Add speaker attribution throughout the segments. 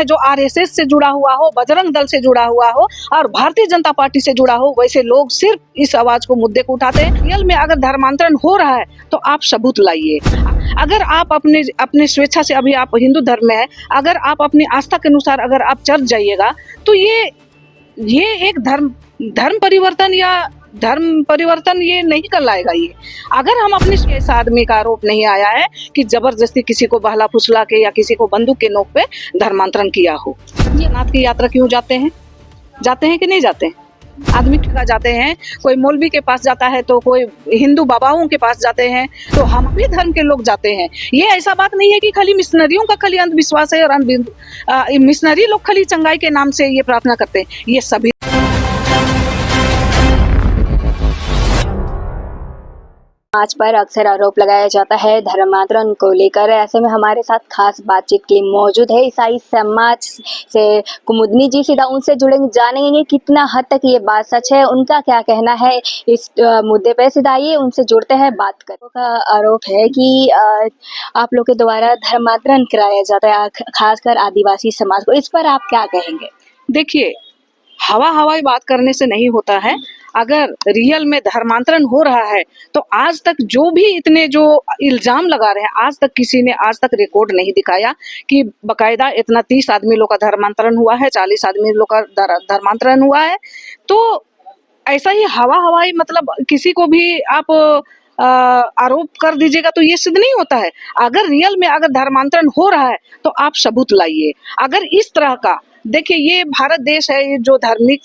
Speaker 1: जो आरएसएस से जुड़ा हुआ हो, बजरंग दल से जुड़ा हुआ हो और भारतीय जनता पार्टी से जुड़ा हो, वैसे लोग सिर्फ इस आवाज को मुद्दे को उठाते हैं। रियल में अगर धर्मांतरण हो रहा है तो आप सबूत लाइए। अगर आप अपने स्वेच्छा से, अभी आप हिंदू धर्म में है, अगर आप अपनी आस्था के अनुसार अगर आप चर्च जाइएगा तो ये एक धर्म परिवर्तन ये नहीं कर लाएगा। ये अगर हम अपने इस आदमी का आरोप नहीं आया है कि जबरदस्ती किसी को बहला फुसला के या किसी को बंदूक के नोक पे धर्मांतरण किया हो। ये नाथ की यात्रा क्यों जाते हैं कि नहीं जाते हैं? आदमी के जाते हैं, कोई मौलवी के पास जाता है तो कोई हिंदू बाबाओं के पास जाते हैं, तो हम भी धर्म के लोग जाते हैं। ये ऐसा बात नहीं है कि खाली मिशनरियों का खाली अंधविश्वास है और मिशनरी लोग खाली चंगाई के नाम से ये प्रार्थना करते हैं। ये सभी
Speaker 2: समाज पर अक्सर आरोप लगाया जाता है धर्मांतरण को लेकर। ऐसे में हमारे साथ खास बातचीत के लिए मौजूद है ईसाई समाज से कुमुदनी जी। सीधा उनसे जुड़ेंगे, जानेंगे कितना हद तक ये बात सच है, उनका क्या कहना है इस मुद्दे पे। सीधा आइए उनसे जुड़ते हैं, बात कर। का आरोप है कि आप लोग के द्वारा धर्मांतरण कराया जाता है, खासकर आदिवासी समाज को। इस पर आप क्या कहेंगे?
Speaker 1: देखिए, हवाई बात करने से नहीं होता है। अगर रियल में धर्मांतरण हो रहा है तो आज तक जो भी इतने जो इल्जाम लगा रहे हैं, आज तक किसी ने आज तक रिकॉर्ड नहीं दिखाया कि बकायदा इतना 30 आदमी लोग का धर्मांतरण हुआ है, 40 आदमी लोग का धर्मांतरण हुआ है। तो ऐसा ही हवाई मतलब किसी को भी आप आरोप कर दीजिएगा तो ये सिद्ध नहीं होता है। अगर रियल में अगर धर्मांतरण हो रहा है तो आप सबूत लाइए। अगर इस तरह का, देखिए ये भारत देश है, ये जो धार्मिक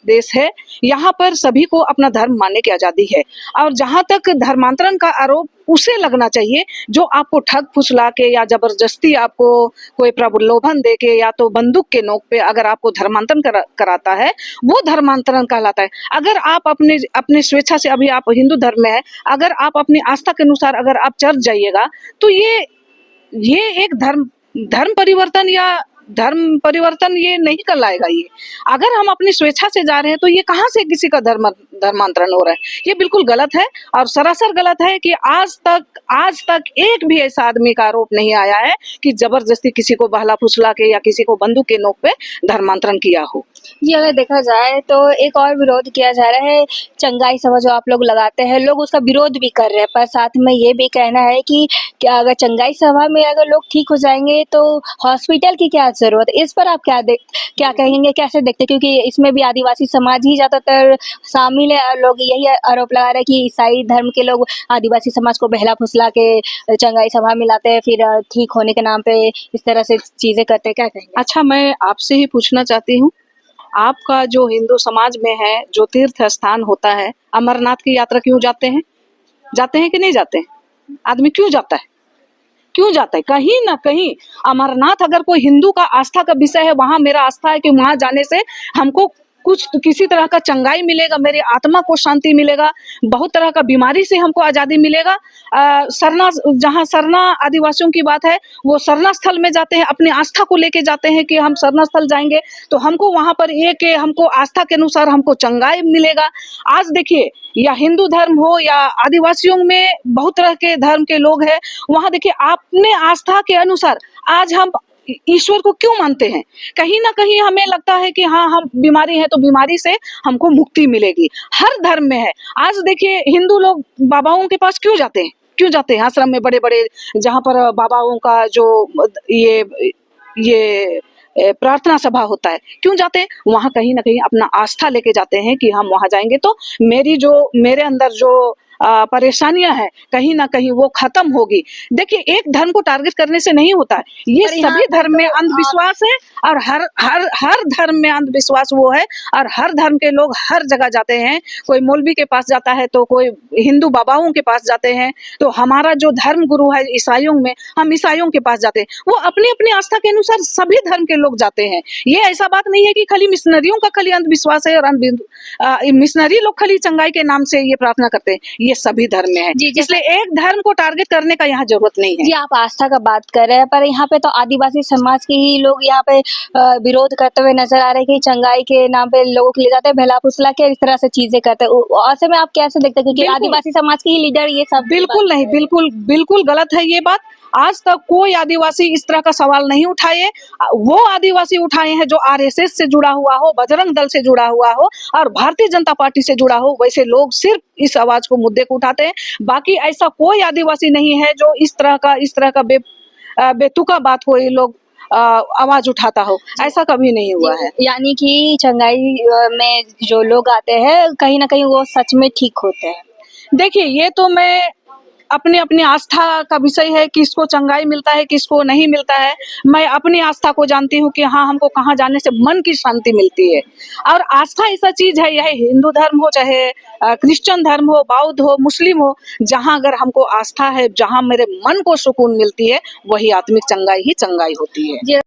Speaker 1: देश है, यहाँ पर सभी को अपना धर्म मानने की आजादी है। और जहाँ तक धर्मांतरण का आरोप उसे लगना चाहिए जो आपको ठग फुसला के या जबरदस्ती आपको कोई प्रलोभन दे के या तो बंदूक के नोक पे अगर आपको धर्मांतरण कराता है, वो धर्मांतरण कहलाता है। अगर आप अपने स्वेच्छा से, अभी आप हिंदू धर्म में है, अगर आप अपनी आस्था के अनुसार अगर आप चर्च जाइएगा तो ये एक धर्म परिवर्तन ये नहीं कर लाएगा। ये अगर हम अपनी स्वेच्छा से जा रहे हैं तो ये कहाँ से किसी का धर्मांतरण हो रहा है? ये बिल्कुल गलत है और सरासर गलत है कि आज तक एक भी ऐसा आदमी का आरोप नहीं आया है कि जबरदस्ती किसी को बहला फुसला के या किसी को बंदूक के नोक पे धर्मांतरण किया हो।
Speaker 2: ये अगर देखा जाए तो एक और विरोध किया जा रहा है, चंगाई सभा जो आप लोग लगाते हैं, लोग उसका विरोध भी कर रहे हैं, पर साथ में ये भी कहना है कि क्या अगर चंगाई सभा में अगर लोग ठीक हो जाएंगे तो हॉस्पिटल की क्या जरूरत है? इस पर आप क्या कहेंगे, कैसे देखते? क्योंकि इसमें भी आदिवासी समाज ही ज्यादातर शामिल है। लोग यही आरोप लगा रहे हैं कि ईसाई धर्म के लोग आदिवासी समाज को बहला फुसला के चंगाई सभा में लाते हैं, फिर ठीक होने के नाम पे इस तरह से चीजें करते हैं। क्या कहेंगे?
Speaker 1: अच्छा, मैं आपसे ही पूछना चाहती हूँ, आपका जो हिंदू समाज में है, जो तीर्थ स्थान होता है, अमरनाथ की यात्रा क्यों जाते हैं कि नहीं जाते हैं? आदमी क्यों जाता है? कहीं ना कहीं अमरनाथ अगर कोई हिंदू का आस्था का विषय है, वहां मेरा आस्था है कि वहां जाने से हमको किसी तरह का चंगाई मिलेगा, मेरी आत्मा को शांति मिलेगा, बहुत तरह का बीमारी से हमको आजादी मिलेगा। जहाँ सरना आदिवासियों की बात है, वो सरना स्थल में जाते हैं, अपनी आस्था को लेके जाते हैं कि हम सरना स्थल जाएंगे तो हमको वहां पर हमको आस्था के अनुसार हमको चंगाई मिलेगा। आज देखिए, या हिंदू धर्म हो या आदिवासियों में बहुत तरह के धर्म के लोग हैं, वहां देखिए अपने आस्था के अनुसार आज हम ईश्वर को क्यों मानते हैं? कहीं ना कहीं हमें लगता है कि हाँ, हम बीमारी है तो बीमारी से हमको मुक्ति मिलेगी। हर धर्म में है। आज देखिए, हिंदू लोग बाबाओं के पास क्यों जाते हैं? आश्रम में बड़े बड़े जहाँ पर बाबाओं का जो ये प्रार्थना सभा होता है, क्यों जाते हैं? वहां कहीं ना कहीं अपना आस्था लेके जाते हैं कि हम वहां जाएंगे तो मेरे अंदर जो परेशानियां हैं कहीं ना कहीं वो खत्म होगी। देखिए, एक धर्म को टारगेट करने से नहीं होता है। ये सभी धर्म में अंधविश्वास है और हर धर्म में अंधविश्वास वो है और हर धर्म के लोग हर जगह जाते हैं। कोई मौलवी के पास जाता है तो कोई हिंदू बाबाओं के पास जाते हैं। तो हमारा जो धर्म गुरु है ईसाइयों में, हम ईसाइयों के पास जाते हैं। वो अपनी अपनी आस्था के अनुसार सभी धर्म के लोग जाते हैं। ये ऐसा बात नहीं है कि खाली मिशनरियों का खाली अंधविश्वास है और मिशनरी लोग खाली चंगाई के नाम से ये प्रार्थना करते हैं। ये सभी धर्म में है, इसलिए एक धर्म को टारगेट करने का यहाँ जरूरत नहीं है।
Speaker 2: जी, आप आस्था का बात कर रहे हैं, पर यहाँ पे तो आदिवासी समाज के ही लोग यहाँ पे विरोध करते हुए नजर आ रहे हैं कि चंगाई के नाम पे लोगों को ले जाते हैं, बहला फुसला के इस तरह से चीजें करते हैं। ऐसे में आप कैसे देखते हैं? क्योंकि आदिवासी समाज के ही लीडर ये सब।
Speaker 1: बिल्कुल नहीं, बिल्कुल गलत है ये बात। आज तक कोई आदिवासी इस तरह का सवाल नहीं उठाए। वो आदिवासी उठाए हैं जो आरएसएस से जुड़ा हुआ हो, बजरंग दल से जुड़ा हुआ हो और भारतीय जनता पार्टी से जुड़ा हो। वैसे लोग सिर्फ इस आवाज को, मुद्दे को उठाते हैं। बाकी ऐसा कोई आदिवासी नहीं है जो इस तरह का बेतुका बात हो, ये लोग आवाज उठाता हो, ऐसा कभी नहीं हुआ है।
Speaker 2: यानी कि चंगाई में जो लोग आते हैं कहीं ना कहीं वो सच में ठीक होते हैं।
Speaker 1: देखिए, ये तो मैं अपनी अपनी आस्था का विषय है, किसको चंगाई मिलता है, किसको नहीं मिलता है। मैं अपनी आस्था को जानती हूँ कि हाँ, हमको कहाँ जाने से मन की शांति मिलती है। और आस्था ऐसा चीज है, यह हिंदू धर्म हो, चाहे क्रिश्चियन धर्म हो, बौद्ध हो, मुस्लिम हो, जहाँ अगर हमको आस्था है, जहाँ मेरे मन को सुकून मिलती है, वही आत्मिक चंगाई ही चंगाई होती है।